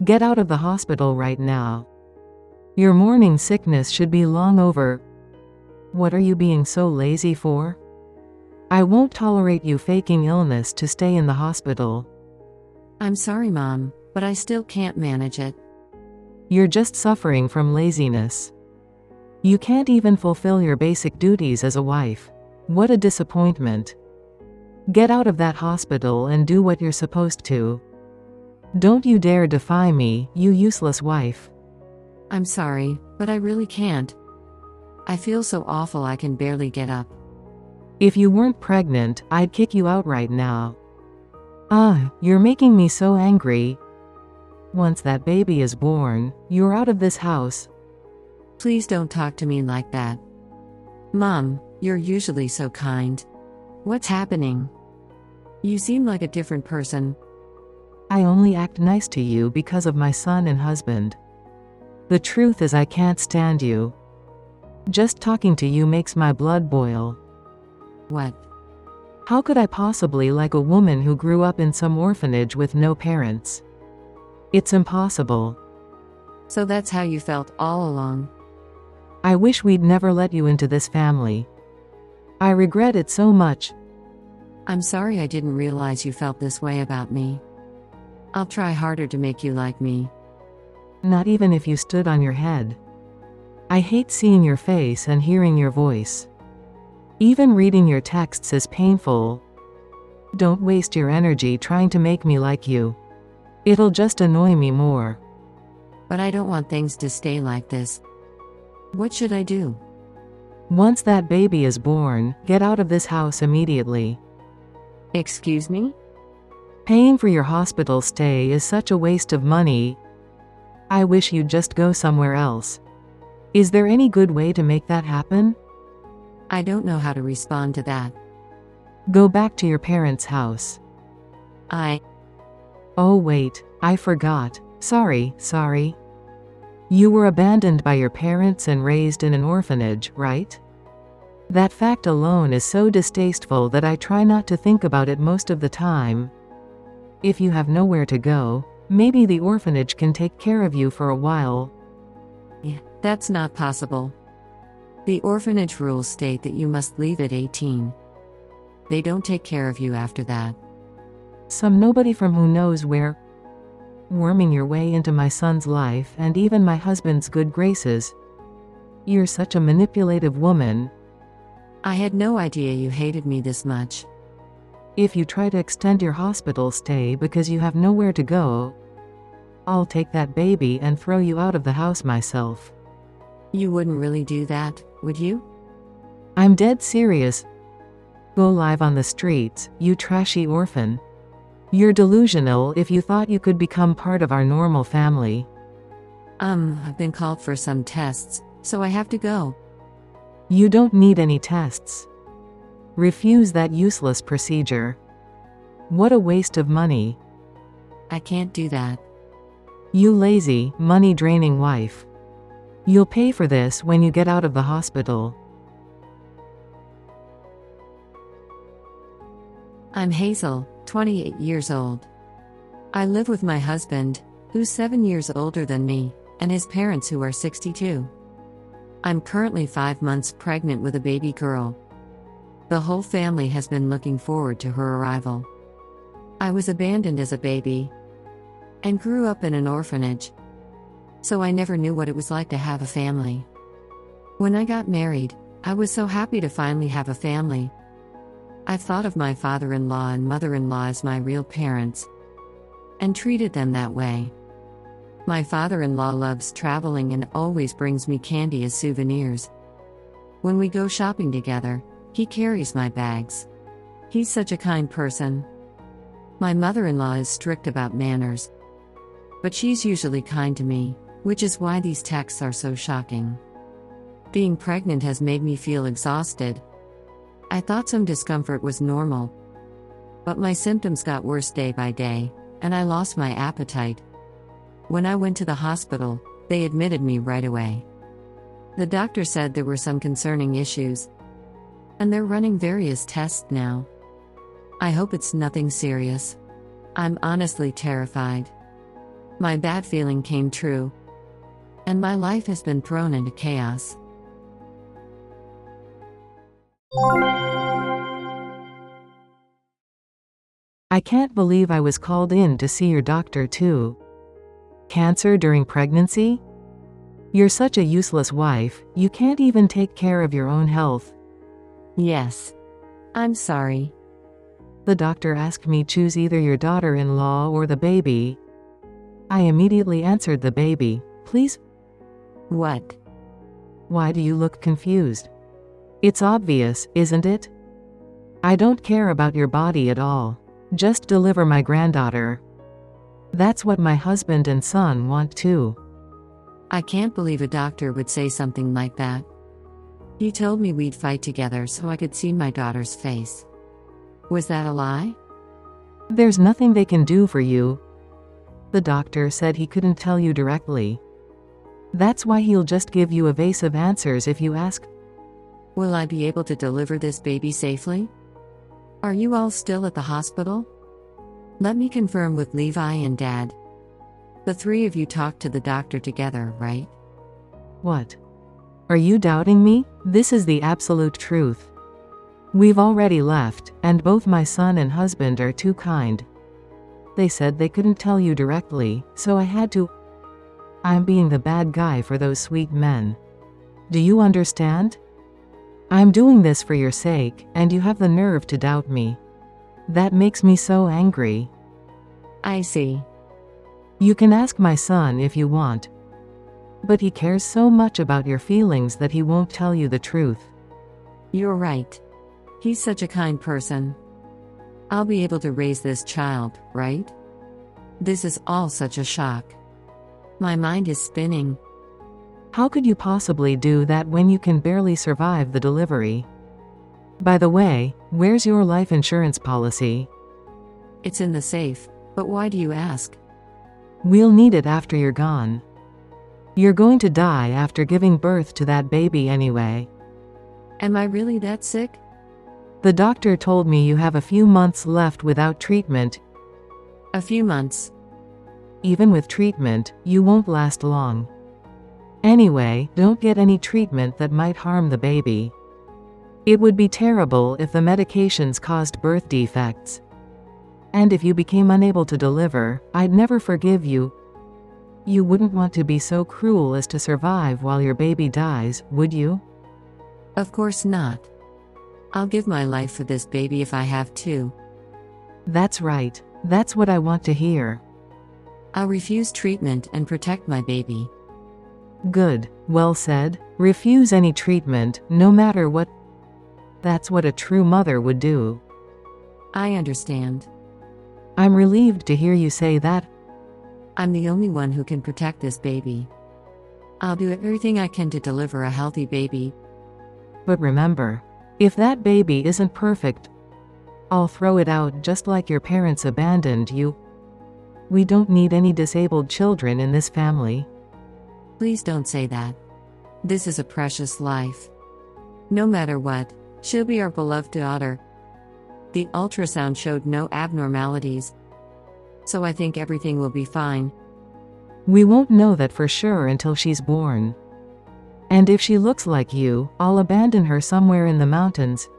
Get out of the hospital right now. Your morning sickness should be long over. What are you being so lazy for? I won't tolerate you faking illness to stay in the hospital. I'm sorry, Mom, but I still can't manage it. You're just suffering from laziness. You can't even fulfill your basic duties as a wife. What a disappointment. Get out of that hospital and do what you're supposed to. Don't you dare defy me, you useless wife. I'm sorry, but I really can't. I feel so awful I can barely get up. If you weren't pregnant, I'd kick you out right now. You're making me so angry. Once that baby is born, you're out of this house. Please don't talk to me like that. Mom, you're usually so kind. What's happening? You seem like a different person. I only act nice to you because of my son and husband. The truth is I can't stand you. Just talking to you makes my blood boil. What? How could I possibly like a woman who grew up in some orphanage with no parents? It's impossible. So that's how you felt all along? I wish we'd never let you into this family. I regret it so much. I'm sorry I didn't realize you felt this way about me. I'll try harder to make you like me. Not even if you stood on your head. I hate seeing your face and hearing your voice. Even reading your texts is painful. Don't waste your energy trying to make me like you. It'll just annoy me more. But I don't want things to stay like this. What should I do? Once that baby is born, get out of this house immediately. Excuse me? Paying for your hospital stay is such a waste of money. I wish you'd just go somewhere else. Is there any good way to make that happen? I don't know how to respond to that. Go back to your parents' house. Oh wait, I forgot. Sorry. You were abandoned by your parents and raised in an orphanage, right? That fact alone is so distasteful that I try not to think about it most of the time. If you have nowhere to go, maybe the orphanage can take care of you for a while. Yeah, that's not possible. The orphanage rules state that you must leave at 18. They don't take care of you after that. Some nobody from who knows where. Worming your way into my son's life and even my husband's good graces. You're such a manipulative woman. I had no idea you hated me this much. If you try to extend your hospital stay because you have nowhere to go, I'll take that baby and throw you out of the house myself. You wouldn't really do that, would you? I'm dead serious. Go live on the streets, you trashy orphan. You're delusional if you thought you could become part of our normal family. I've been called for some tests, so I have to go. You don't need any tests. Refuse that useless procedure. What a waste of money. I can't do that. You lazy, money-draining wife. You'll pay for this when you get out of the hospital. I'm Hazel, 28 years old. I live with my husband, who's 7 years older than me, and his parents who are 62. I'm currently 5 months pregnant with a baby girl. The whole family has been looking forward to her arrival. I was abandoned as a baby and grew up in an orphanage, so I never knew what it was like to have a family. When I got married, I was so happy to finally have a family. I've thought of my father-in-law and mother-in-law as my real parents, and treated them that way. My father-in-law loves traveling and always brings me candy as souvenirs. When we go shopping together, he carries my bags. He's such a kind person. My mother-in-law is strict about manners, but she's usually kind to me, which is why these texts are so shocking. Being pregnant has made me feel exhausted. I thought some discomfort was normal, but my symptoms got worse day by day, and I lost my appetite. When I went to the hospital, they admitted me right away. The doctor said there were some concerning issues, and they're running various tests now. I hope it's nothing serious. I'm honestly terrified. My bad feeling came true, and my life has been thrown into chaos. I can't believe I was called in to see your doctor too. Cancer during pregnancy? You're such a useless wife, you can't even take care of your own health. Yes. I'm sorry. The doctor asked me choose either your daughter-in-law or the baby. I immediately answered the baby. Please? What? Why do you look confused? It's obvious, isn't it? I don't care about your body at all. Just deliver my granddaughter. That's what my husband and son want too. I can't believe a doctor would say something like that. He told me we'd fight together so I could see my daughter's face. Was that a lie? There's nothing they can do for you. The doctor said he couldn't tell you directly. That's why he'll just give you evasive answers if you ask. Will I be able to deliver this baby safely? Are you all still at the hospital? Let me confirm with Levi and Dad. The three of you talked to the doctor together, right? What? Are you doubting me? This is the absolute truth. We've already left, and both my son and husband are too kind. They said they couldn't tell you directly, so I had to. I'm being the bad guy for those sweet men. Do you understand? I'm doing this for your sake, and you have the nerve to doubt me. That makes me so angry. I see. You can ask my son if you want. But he cares so much about your feelings that he won't tell you the truth. You're right. He's such a kind person. I'll be able to raise this child, right? This is all such a shock. My mind is spinning. How could you possibly do that when you can barely survive the delivery? By the way, where's your life insurance policy? It's in the safe, but why do you ask? We'll need it after you're gone. You're going to die after giving birth to that baby anyway. Am I really that sick? The doctor told me you have a few months left without treatment. A few months. Even with treatment, you won't last long. Anyway, don't get any treatment that might harm the baby. It would be terrible if the medications caused birth defects. And if you became unable to deliver, I'd never forgive you. You wouldn't want to be so cruel as to survive while your baby dies, would you? Of course not. I'll give my life for this baby if I have to. That's right. That's what I want to hear. I'll refuse treatment and protect my baby. Good. Well said. Refuse any treatment, no matter what. That's what a true mother would do. I understand. I'm relieved to hear you say that. I'm the only one who can protect this baby. I'll do everything I can to deliver a healthy baby. But remember, if that baby isn't perfect, I'll throw it out just like your parents abandoned you. We don't need any disabled children in this family. Please don't say that. This is a precious life. No matter what, she'll be our beloved daughter. The ultrasound showed no abnormalities, so I think everything will be fine. We won't know that for sure until she's born. And if she looks like you, I'll abandon her somewhere in the mountains.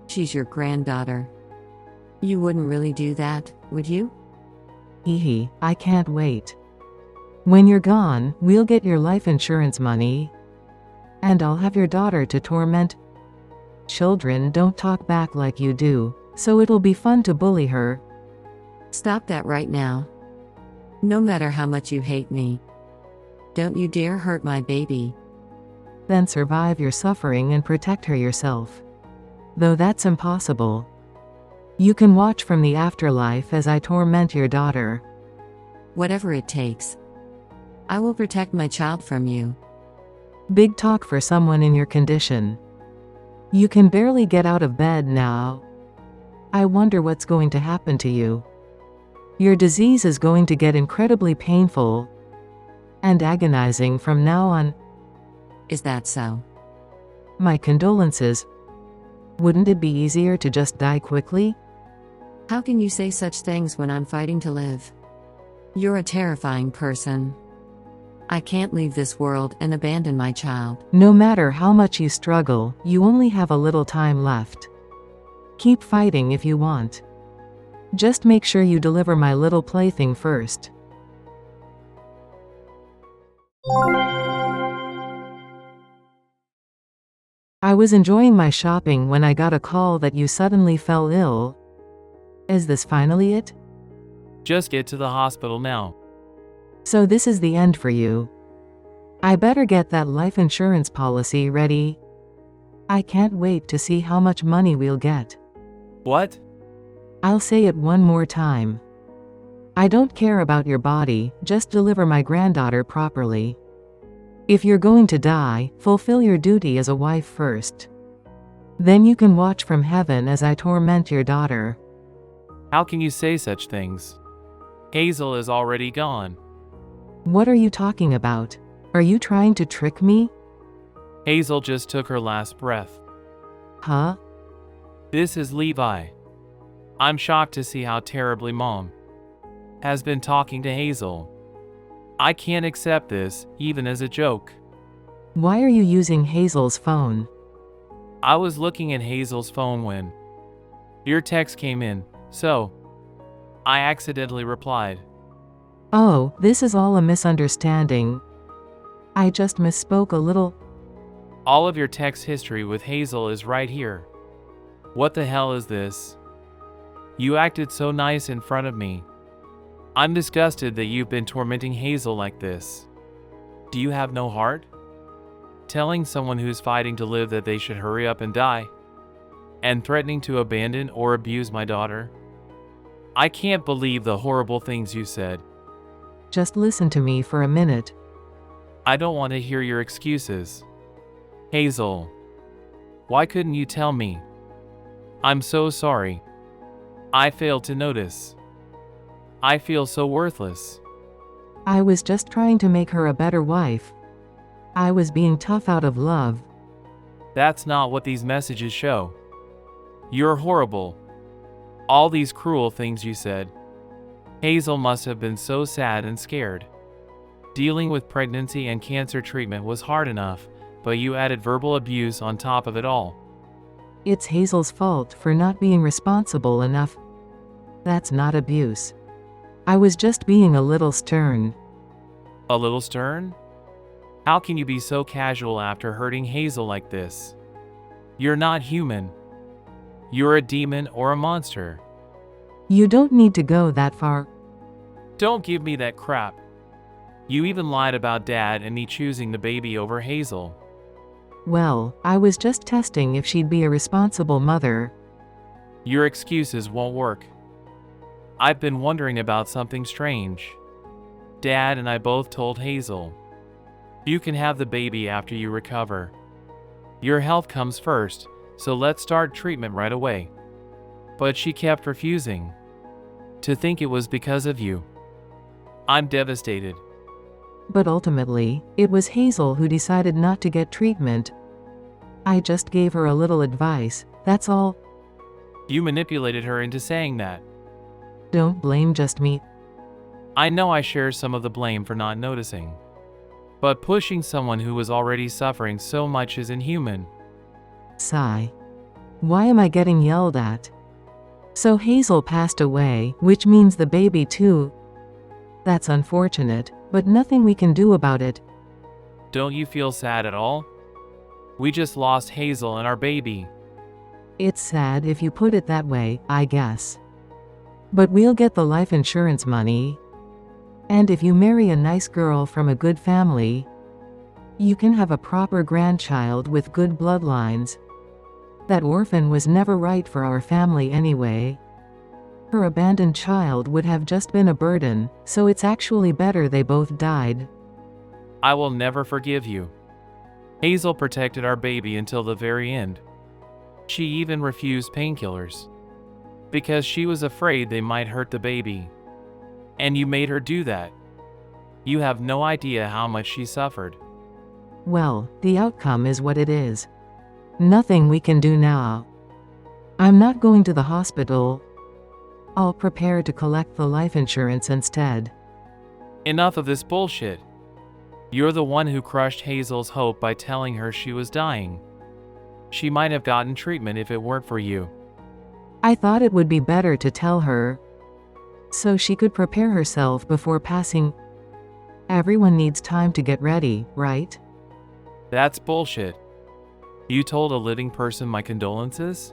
She's your granddaughter. You wouldn't really do that, would you? Hee, I can't wait. When you're gone, we'll get your life insurance money. And I'll have your daughter to torment. Children don't talk back like you do, so it'll be fun to bully her. Stop that right now. No matter how much you hate me, don't you dare hurt my baby. Then survive your suffering and protect her yourself. Though that's impossible. You can watch from the afterlife as I torment your daughter. Whatever it takes. I will protect my child from you. Big talk for someone in your condition. You can barely get out of bed now. I wonder what's going to happen to you. Your disease is going to get incredibly painful and agonizing from now on. Is that so? My condolences. Wouldn't it be easier to just die quickly? How can you say such things when I'm fighting to live? You're a terrifying person. I can't leave this world and abandon my child. No matter how much you struggle, you only have a little time left. Keep fighting if you want. Just make sure you deliver my little plaything first. I was enjoying my shopping when I got a call that you suddenly fell ill. Is this finally it? Just get to the hospital now. So this is the end for you. I better get that life insurance policy ready. I can't wait to see how much money we'll get. What? I'll say it one more time. I don't care about your body, just deliver my granddaughter properly. If you're going to die, fulfill your duty as a wife first. Then you can watch from heaven as I torment your daughter. How can you say such things? Hazel is already gone. What are you talking about? Are you trying to trick me? Hazel just took her last breath. Huh? This is Levi. I'm shocked to see how terribly Mom has been talking to Hazel. I can't accept this, even as a joke. Why are you using Hazel's phone? I was looking at Hazel's phone when your text came in, so I accidentally replied. Oh, this is all a misunderstanding. I just misspoke a little. All of your text history with Hazel is right here. What the hell is this? You acted so nice in front of me. I'm disgusted that you've been tormenting Hazel like this. Do you have no heart? Telling someone who's fighting to live that they should hurry up and die? And threatening to abandon or abuse my daughter? I can't believe the horrible things you said. Just listen to me for a minute. I don't want to hear your excuses. Hazel, why couldn't you tell me? I'm so sorry. I failed to notice. I feel so worthless. I was just trying to make her a better wife. I was being tough out of love. That's not what these messages show. You're horrible. All these cruel things you said. Hazel must have been so sad and scared. Dealing with pregnancy and cancer treatment was hard enough, but you added verbal abuse on top of it all. It's Hazel's fault for not being responsible enough. That's not abuse. I was just being a little stern. A little stern? How can you be so casual after hurting Hazel like this? You're not human. You're a demon or a monster. You don't need to go that far. Don't give me that crap. You even lied about Dad and me choosing the baby over Hazel. Well, I was just testing if she'd be a responsible mother. Your excuses won't work. I've been wondering about something strange. Dad and I both told Hazel. You can have the baby after you recover. Your health comes first, so let's start treatment right away. But she kept refusing. To think it was because of you. I'm devastated. But ultimately, it was Hazel who decided not to get treatment. I just gave her a little advice, that's all. You manipulated her into saying that. Don't blame just me. I know I share some of the blame for not noticing. But pushing someone who was already suffering so much is inhuman. Sigh. Why am I getting yelled at? So Hazel passed away, which means the baby too. That's unfortunate, but nothing we can do about it. Don't you feel sad at all? We just lost Hazel and our baby. It's sad if you put it that way, I guess. But we'll get the life insurance money. And if you marry a nice girl from a good family, you can have a proper grandchild with good bloodlines. That orphan was never right for our family anyway. Her abandoned child would have just been a burden, so it's actually better they both died. I will never forgive you. Hazel protected our baby until the very end. She even refused painkillers. Because she was afraid they might hurt the baby. And you made her do that. You have no idea how much she suffered. Well, the outcome is what it is. Nothing we can do now. I'm not going to the hospital. I'll prepare to collect the life insurance instead. Enough of this bullshit. You're the one who crushed Hazel's hope by telling her she was dying. She might have gotten treatment if it weren't for you. I thought it would be better to tell her, so she could prepare herself before passing. Everyone needs time to get ready, right? That's bullshit. You told a living person my condolences?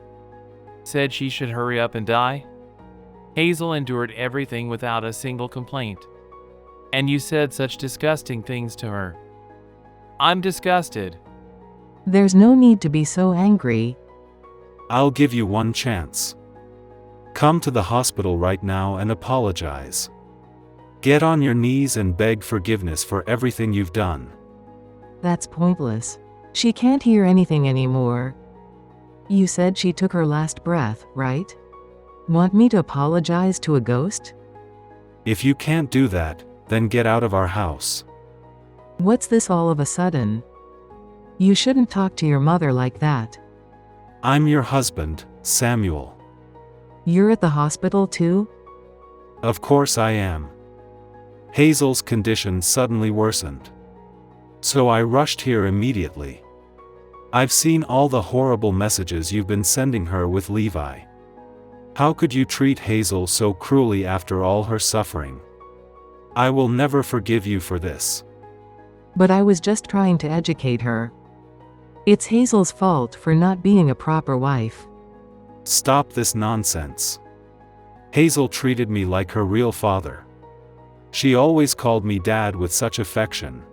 Said she should hurry up and die? Hazel endured everything without a single complaint. And you said such disgusting things to her. I'm disgusted. There's no need to be so angry. I'll give you one chance. Come to the hospital right now and apologize. Get on your knees and beg forgiveness for everything you've done. That's pointless. She can't hear anything anymore. You said she took her last breath, right? Want me to apologize to a ghost? If you can't do that, then get out of our house. What's this all of a sudden? You shouldn't talk to your mother like that. I'm your husband, Samuel. You're at the hospital too? Of course I am. Hazel's condition suddenly worsened. So I rushed here immediately. I've seen all the horrible messages you've been sending her with Levi. How could you treat Hazel so cruelly after all her suffering? I will never forgive you for this. But I was just trying to educate her. It's Hazel's fault for not being a proper wife. Stop this nonsense. Hazel treated me like her real father. She always called me Dad with such affection.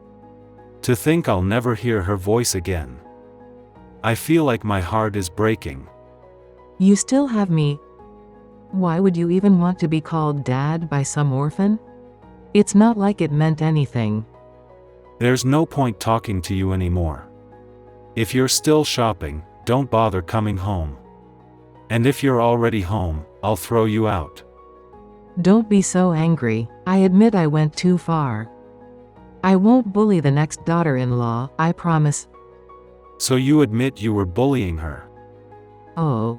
To think I'll never hear her voice again. I feel like my heart is breaking. You still have me. Why would you even want to be called Dad by some orphan? It's not like it meant anything. There's no point talking to you anymore. If you're still shopping, don't bother coming home. And if you're already home, I'll throw you out. Don't be so angry. I admit I went too far. I won't bully the next daughter-in-law, I promise. So you admit you were bullying her? Oh.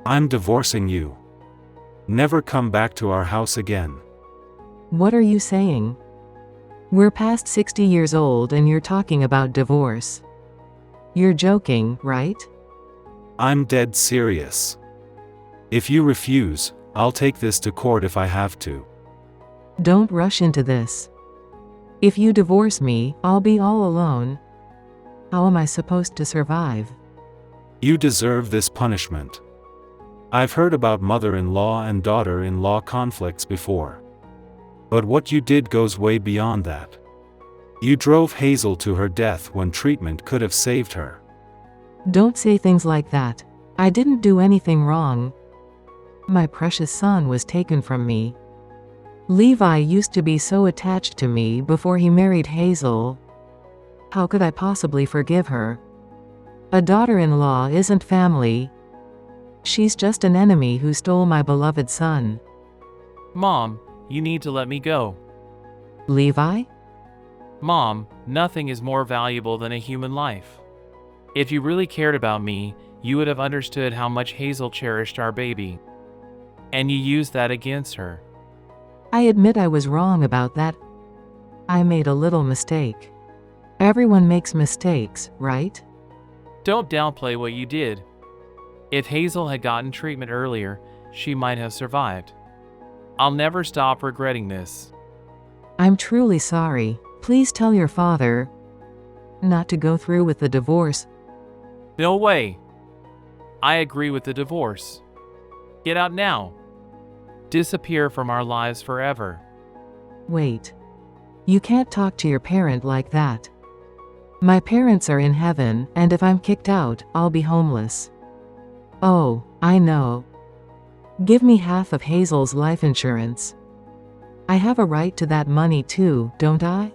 I'm divorcing you. Never come back to our house again. What are you saying? We're past 60 years old and you're talking about divorce. You're joking, right? I'm dead serious. If you refuse, I'll take this to court if I have to. Don't rush into this. If you divorce me, I'll be all alone. How am I supposed to survive? You deserve this punishment. I've heard about mother-in-law and daughter-in-law conflicts before. But what you did goes way beyond that. You drove Hazel to her death when treatment could have saved her. Don't say things like that. I didn't do anything wrong. My precious son was taken from me. Levi used to be so attached to me before he married Hazel. How could I possibly forgive her? A daughter-in-law isn't family. She's just an enemy who stole my beloved son. Mom, you need to let me go. Levi? Mom, nothing is more valuable than a human life. If you really cared about me, you would have understood how much Hazel cherished our baby. And you used that against her. I admit I was wrong about that. I made a little mistake. Everyone makes mistakes, right? Don't downplay what you did. If Hazel had gotten treatment earlier, she might have survived. I'll never stop regretting this. I'm truly sorry. Please tell your father not to go through with the divorce. No way. I agree with the divorce. Get out now. Disappear from our lives forever. Wait. You can't talk to your parent like that. My parents are in heaven, and if I'm kicked out, I'll be homeless. Oh, I know. Give me half of Hazel's life insurance. I have a right to that money too, don't I?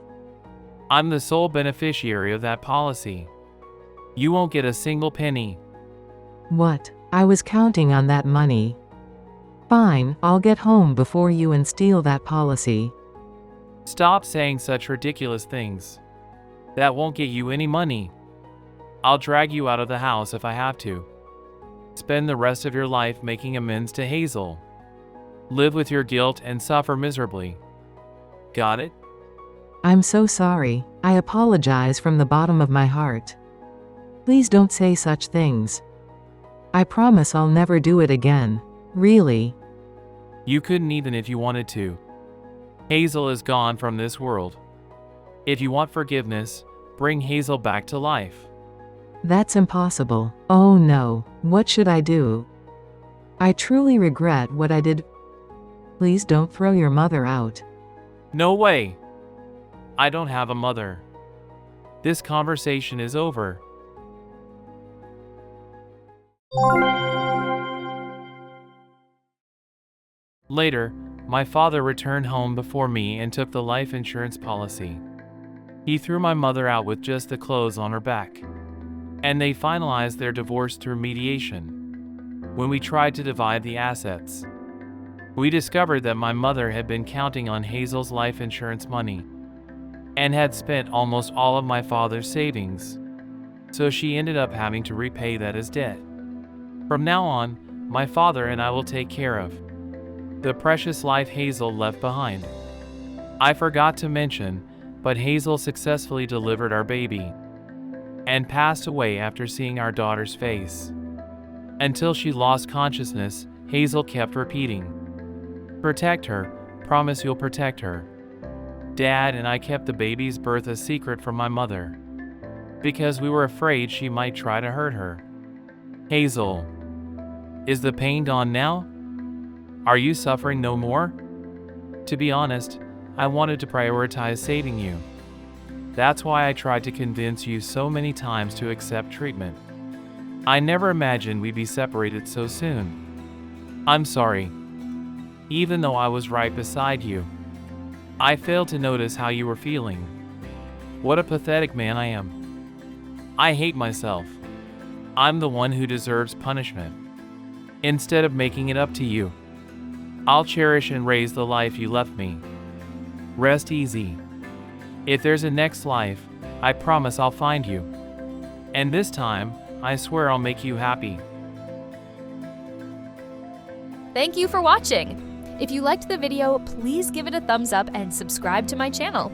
I'm the sole beneficiary of that policy. You won't get a single penny. What? I was counting on that money. Fine, I'll get home before you and steal that policy. Stop saying such ridiculous things. That won't get you any money. I'll drag you out of the house if I have to. Spend the rest of your life making amends to Hazel. Live with your guilt and suffer miserably. Got it? I'm so sorry. I apologize from the bottom of my heart. Please don't say such things. I promise I'll never do it again. Really. You couldn't even if you wanted to. Hazel is gone from this world. If you want forgiveness, bring Hazel back to life. That's impossible. Oh no, what should I do? I truly regret what I did. Please don't throw your mother out. No way. I don't have a mother. This conversation is over. Later, my father returned home before me and took the life insurance policy. He threw my mother out with just the clothes on her back. And they finalized their divorce through mediation. When we tried to divide the assets, we discovered that my mother had been counting on Hazel's life insurance money and had spent almost all of my father's savings, so she ended up having to repay that as debt. From now on, my father and I will take care of the precious life Hazel left behind. I forgot to mention, but Hazel successfully delivered our baby and passed away after seeing our daughter's face. Until she lost consciousness, Hazel kept repeating, "Protect her, promise you'll protect her." Dad and I kept the baby's birth a secret from my mother, because we were afraid she might try to hurt her. Hazel, is the pain gone now? Are you suffering no more? To be honest, I wanted to prioritize saving you. That's why I tried to convince you so many times to accept treatment. I never imagined we'd be separated so soon. I'm sorry. Even though I was right beside you, I failed to notice how you were feeling. What a pathetic man I am. I hate myself. I'm the one who deserves punishment, instead of making it up to you. I'll cherish and raise the life you left me. Rest easy. If there's a next life, I promise I'll find you. And this time, I swear I'll make you happy. Thank you for watching. If you liked the video, please give it a thumbs up and subscribe to my channel.